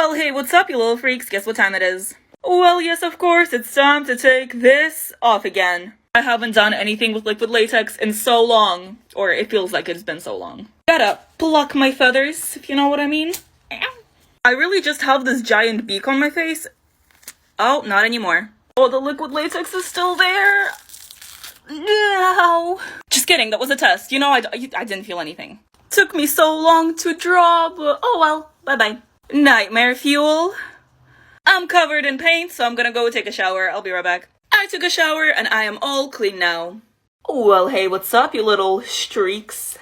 Well, hey, what's up, you little freaks? Guess what time it is? Well, yes, of course, it's time to take this off again. I haven't done anything with liquid latex in so long, or it feels like it's been so long. Gotta pluck my feathers, if you know what I mean. I really just have this giant beak on my face. Oh, not anymore. Oh, the liquid latex is still there. No. Just kidding, that was a test. You know, I didn't feel anything. Took me so long to draw, but oh well, bye-bye. Nightmare fuel. I'm covered in paint, so I'm gonna go take a shower. I'll be right back. I took a shower and I am all clean now. Well, hey, what's up, you little streaks?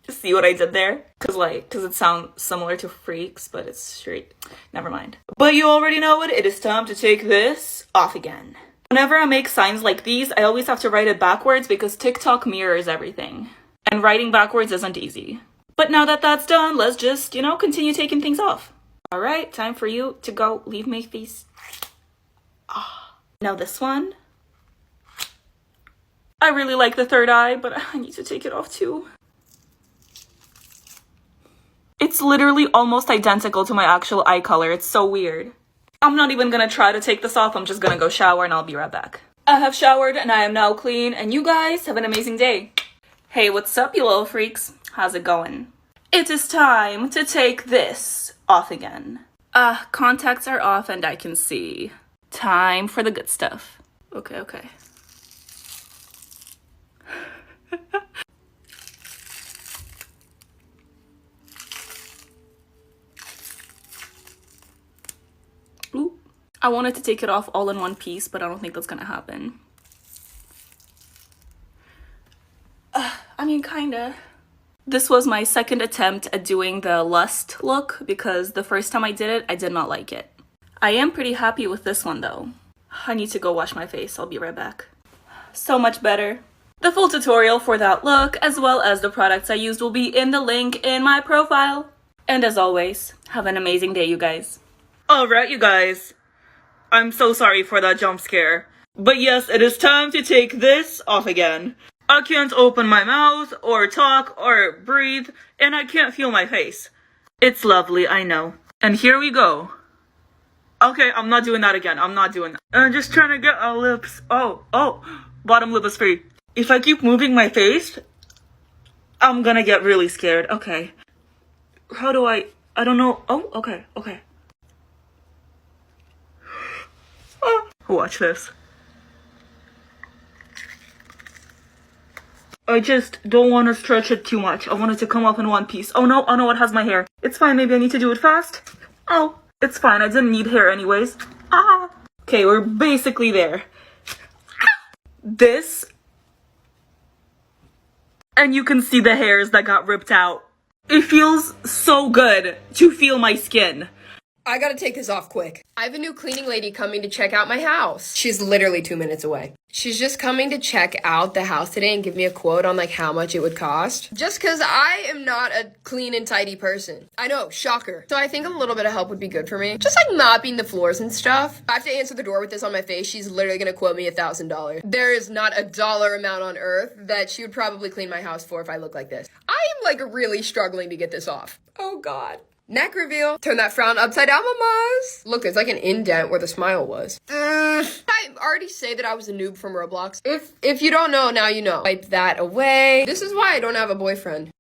See what I did there? Cause it sounds similar to freaks, but it's streak. Never mind. But you already know it is time to take this off again. Whenever I make signs like these, I always have to write it backwards because TikTok mirrors everything. And writing backwards isn't easy. But now that that's done, let's just, continue taking things off. Alright, time for you to go leave my face. Now this one. I really like the third eye, but I need to take it off too. It's literally almost identical to my actual eye color. It's so weird. I'm not even gonna try to take this off. I'm just gonna go shower and I'll be right back. I have showered and I am now clean, and you guys have an amazing day. Hey, what's up, you little freaks? How's it going? It is time to take this off again. Contacts are off and I can see. Time for the good stuff. Okay. Ooh. I wanted to take it off all in one piece, but I don't think that's gonna happen. Kinda. This was my second attempt at doing the lust look because the first time I did it, I did not like it. I am pretty happy with this one though. I need to go wash my face. I'll be right back. So much better. The full tutorial for that look, as well as the products I used, will be in the link in my profile. And as always, have an amazing day, you guys. Alright, you guys. I'm so sorry for that jump scare. But yes, it is time to take this off again. I can't open my mouth, or talk, or breathe, and I can't feel my face. It's lovely, I know. And here we go. Okay, I'm not doing that again. I'm not doing that. I'm just trying to get our lips. Oh, bottom lip is free. If I keep moving my face, I'm gonna get really scared. Okay. How do I don't know. Oh, okay. Watch this. I just don't want to stretch it too much. I want it to come off in one piece. Oh no, it has my hair. It's fine, maybe I need to do it fast. Oh, it's fine, I didn't need hair anyways. Okay, we're basically there. This. And you can see the hairs that got ripped out. It feels so good to feel my skin. I gotta take this off quick. I have a new cleaning lady coming to check out my house. She's literally 2 minutes away. She's just coming to check out the house today and give me a quote on how much it would cost. Just cause I am not a clean and tidy person. I know, shocker. So I think a little bit of help would be good for me. Just mopping the floors and stuff. I have to answer the door with this on my face. She's literally gonna quote me $1,000. There is not a dollar amount on earth that she would probably clean my house for if I look like this. I am really struggling to get this off. Oh God. Neck reveal. Turn that frown upside down, mamas. Look, it's like an indent where the smile was. I already say that I was a noob from Roblox. If you don't know, now you know. Wipe that away. This is why I don't have a boyfriend.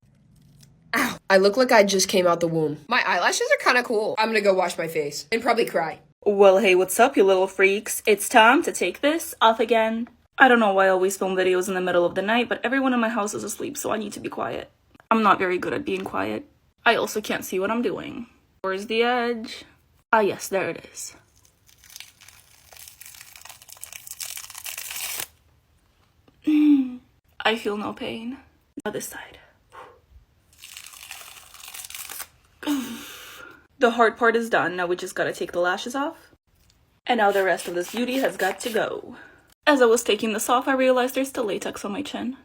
Ow. I look like I just came out the womb. My eyelashes are kind of cool. I'm gonna go wash my face and probably cry. Well, hey, what's up, you little freaks? It's time to take this off again. I don't know why I always film videos in the middle of the night, but everyone in my house is asleep, so I need to be quiet. I'm not very good at being quiet. I also can't see what I'm doing. Where's the edge? Ah, yes, there it is. I feel no pain. Now this side. The hard part is done. Now we just gotta take the lashes off. And now the rest of this beauty has got to go. As I was taking this off, I realized there's still latex on my chin.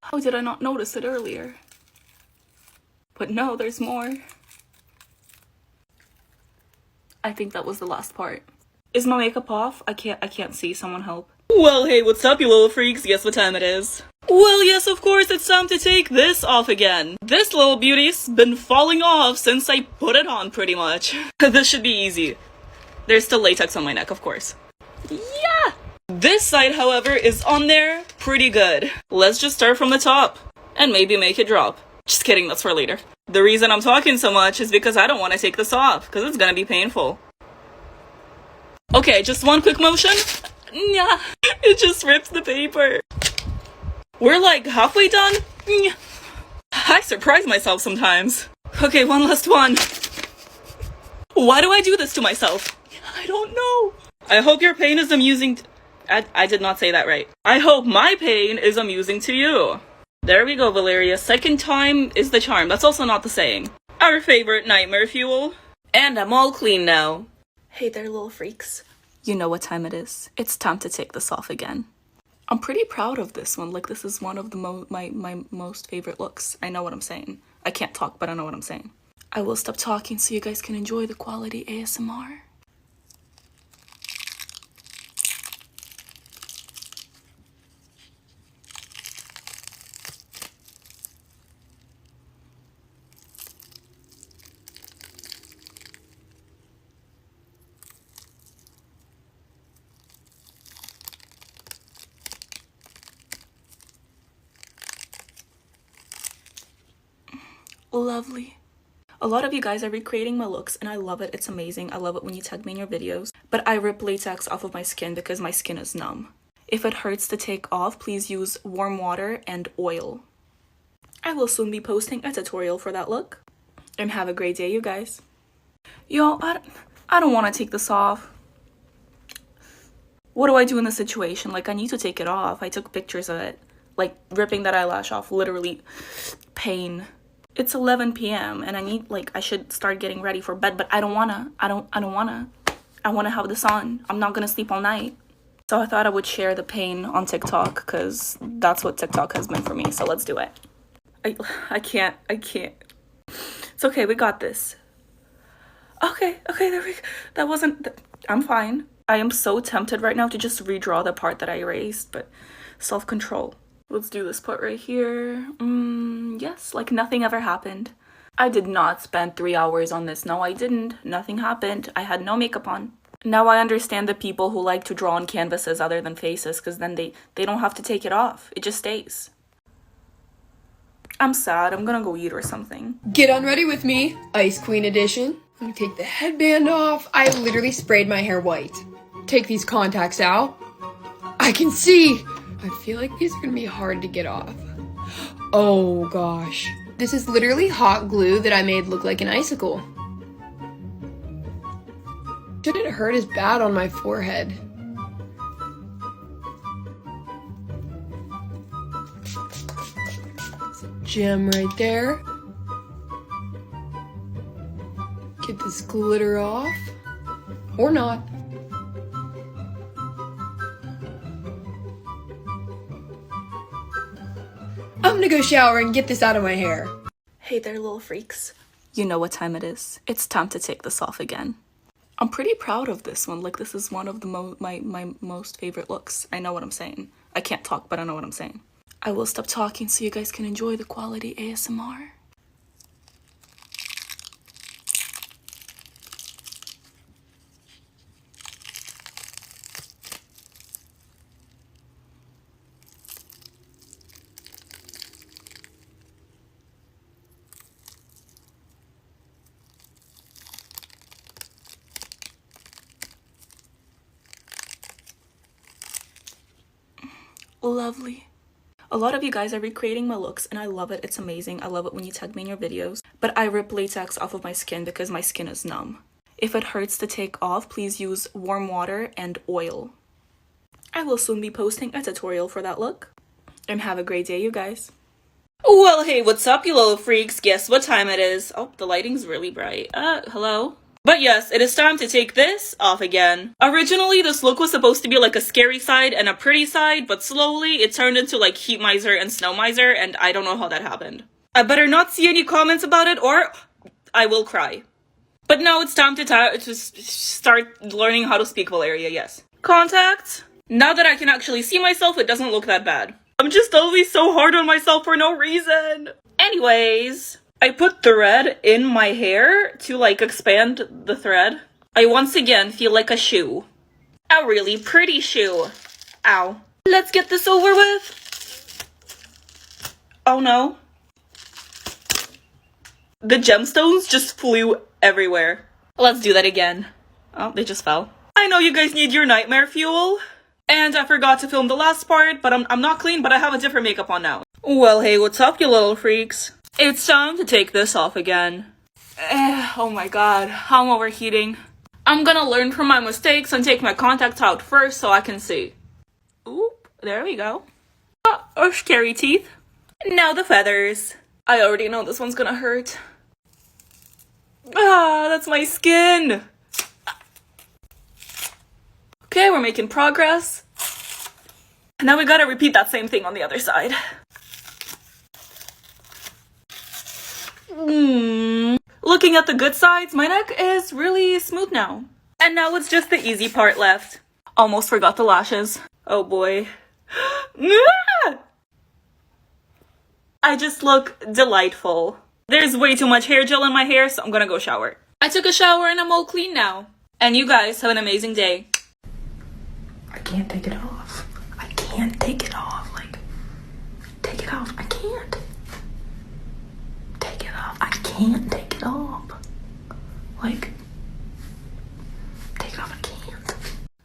How did I not notice it earlier? But no, there's more. I think that was the last part. Is my makeup off? I can't see. Someone help. Well, hey, what's up, you little freaks? Guess what time it is? Well, yes, of course, it's time to take this off again. This little beauty's been falling off since I put it on, pretty much. This should be easy. There's still latex on my neck, of course. Yeah! This side, however, is on there pretty good. Let's just start from the top and maybe make it drop. Just kidding, that's for later. The reason I'm talking so much is because I don't want to take this off, because it's gonna be painful. Okay, just one quick motion. Yeah, it just rips the paper. We're like halfway done. I surprise myself sometimes. Okay, one last one. Why do I do this to myself? I don't know. I hope your pain is amusing. I did not say that right. I hope my pain is amusing to you. There we go, Valeria. Second time is the charm. That's also not the saying. Our favorite nightmare fuel. And I'm all clean now. Hey there, little freaks. You know what time it is. It's time to take this off again. I'm pretty proud of this one. Like, this is one of the my most favorite looks. I know what I'm saying. I can't talk, but I know what I'm saying. I will stop talking so you guys can enjoy the quality ASMR. Lovely. A lot of you guys are recreating my looks and I love it. It's amazing. I love it when you tag me in your videos. But I rip latex off of my skin because my skin is numb. If it hurts to take off, please use warm water and oil. I will soon be posting a tutorial for that look. And have a great day, you guys. Yo, I don't want to take this off. What do I do in this situation? Like, I need to take it off. I took pictures of it. Like, ripping that eyelash off. Literally, pain. It's 11 p.m. and I should start getting ready for bed, but I don't wanna. I wanna have this on. I'm not gonna sleep all night. So I thought I would share the pain on TikTok because that's what TikTok has been for me. So let's do it. I can't. It's okay, we got this. Okay, there we go. I'm fine. I am so tempted right now to just redraw the part that I erased, but self-control. Let's do this part right here. Yes, like nothing ever happened. I did not spend 3 hours on this. No, I didn't. Nothing happened. I had no makeup on. Now I understand the people who like to draw on canvases other than faces, because then they don't have to take it off. It just stays. I'm sad. I'm gonna go eat or something. Get unready with me, Ice Queen edition. I'm gonna take the headband off. I literally sprayed my hair white. Take these contacts out. I can see. I feel like these are gonna be hard to get off. Oh gosh. This is literally hot glue that I made look like an icicle. Shouldn't hurt as bad on my forehead. Gem right there. Get this glitter off. Or not. I'm gonna go shower and get this out of my hair. Hey there, little freaks. You know what time it is. It's time to take this off again. I'm pretty proud of this one. Like, this is one of the my most favorite looks. I know what I'm saying. I can't talk, but I know what I'm saying. I will stop talking so you guys can enjoy the quality ASMR. Lovely. A lot of you guys are recreating my looks and I love it. It's amazing. I love it when you tag me in your videos. But I rip latex off of my skin because my skin is numb. If it hurts to take off, please use warm water and oil. I will soon be posting a tutorial for that look. And have a great day, you guys. Well, hey, what's up, you little freaks? Guess what time it is? Oh, the lighting's really bright. Hello? But yes, it is time to take this off again. Originally, this look was supposed to be like a scary side and a pretty side, but slowly it turned into like heat miser and snow miser, and I don't know how that happened. I better not see any comments about it or I will cry. But now it's time to start learning how to speak, Valeria, yes. Contacts. Now that I can actually see myself, it doesn't look that bad. I'm just always so hard on myself for no reason. Anyways, I put thread in my hair to like expand the thread. I once again feel like a shoe. A really pretty shoe. Ow. Let's get this over with. Oh no. The gemstones just flew everywhere. Let's do that again. Oh, they just fell. I know you guys need your nightmare fuel. And I forgot to film the last part, but I'm not clean, but I have a different makeup on now. Well, hey, what's up, you little freaks? It's time to take this off again. Oh my god, how I'm overheating. I'm gonna learn from my mistakes and take my contacts out first so I can see. Oop, there we go. Oh, scary teeth. Now the feathers. I already know this one's gonna hurt. Ah, that's my skin. Okay, we're making progress. Now we gotta repeat that same thing on the other side. Looking at the good sides, my neck is really smooth now. And now it's just the easy part left. Almost forgot the lashes. Oh boy. I just look delightful. There's way too much hair gel in my hair, so I'm gonna go shower. I took a shower and I'm all clean now. And you guys have an amazing day. I can't take it off. I can't take it off. Like, take it off. I can't. Take it off. I can't take it off. Like, take it off. I can't.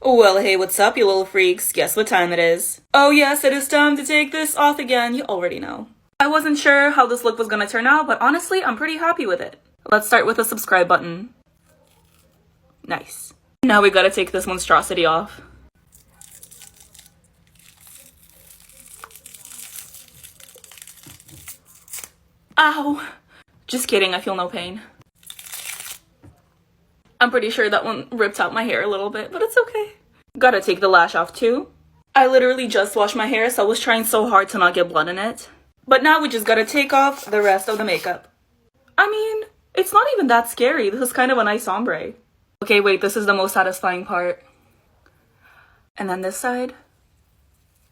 Well, hey, what's up, you little freaks? Guess what time it is? Oh yes, it is time to take this off again. You already know. I wasn't sure how this look was gonna turn out, but honestly, I'm pretty happy with it. Let's start with the subscribe button. Nice. Now we gotta take this monstrosity off. Ow! Just kidding, I feel no pain. I'm pretty sure that one ripped out my hair a little bit, but it's okay. Gotta take the lash off too. I literally just washed my hair, so I was trying so hard to not get blood in it. But now we just gotta take off the rest of the makeup. I mean, it's not even that scary. This is kind of a nice ombre. Okay, wait, this is the most satisfying part. And then this side.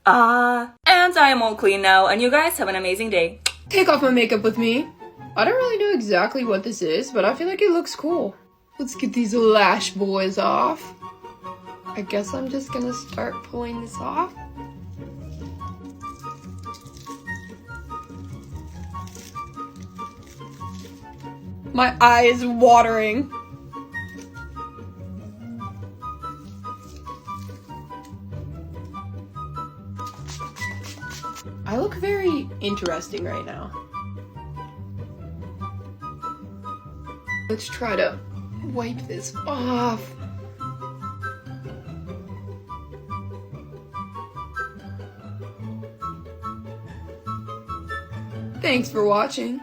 And I am all clean now, and you guys have an amazing day. Take off my makeup with me. I don't really know exactly what this is, but I feel like it looks cool. Let's get these lash boys off. I guess I'm just gonna start pulling this off. My eye is watering. I look very interesting right now. Let's try to wipe this off. Thanks for watching.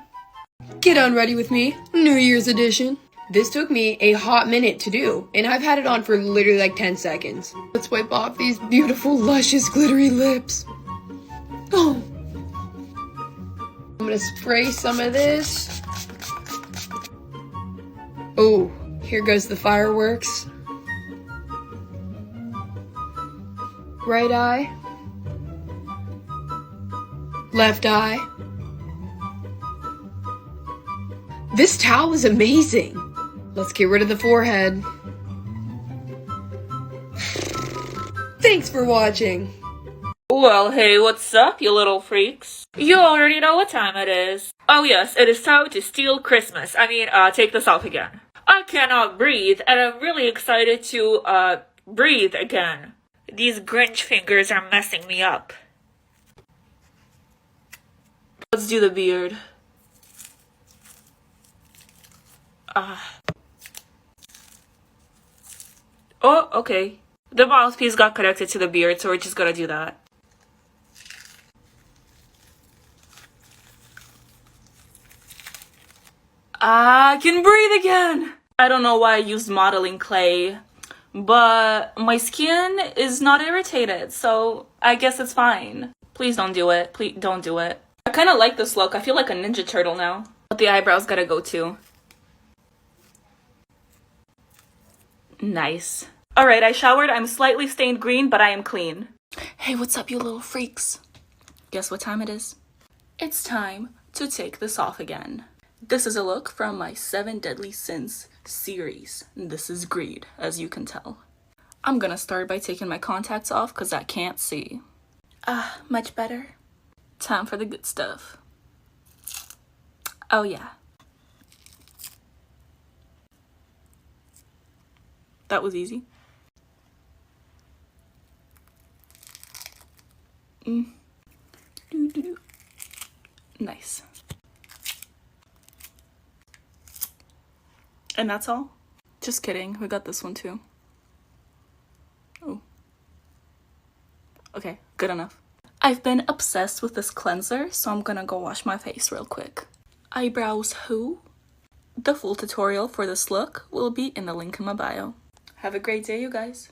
Get unready with me, New Year's edition. This took me a hot minute to do, and I've had it on for literally like 10 seconds. Let's wipe off these beautiful, luscious, glittery lips. Oh. I'm gonna spray some of this. Oh, here goes the fireworks. Right eye. Left eye. This towel is amazing. Let's get rid of the forehead. Thanks for watching. Well, hey, what's up, you little freaks? You already know what time it is. Oh yes, it is time to steal Christmas. Take this off again. I cannot breathe, and I'm really excited to, breathe again. These Grinch fingers are messing me up. Let's do the beard. Oh, okay. The mouthpiece got connected to the beard, so we're just gonna do that. I can breathe again! I don't know why I used modeling clay, but my skin is not irritated, so I guess it's fine. Please don't do it. Please don't do it. I kind of like this look. I feel like a Ninja Turtle now. But the eyebrows gotta go too. Nice. Alright, I showered. I'm slightly stained green, but I am clean. Hey, what's up, you little freaks? Guess what time it is? It's time to take this off again. This is a look from my 7 Deadly Sins series. This is greed, as you can tell. I'm gonna start by taking my contacts off because I can't see. Much better. Time for the good stuff. Oh yeah. That was easy. Nice. And that's all? Just kidding, we got this one too. Oh. Okay, good enough. I've been obsessed with this cleanser, so I'm gonna go wash my face real quick. Eyebrows who? The full tutorial for this look will be in the link in my bio. Have a great day, you guys.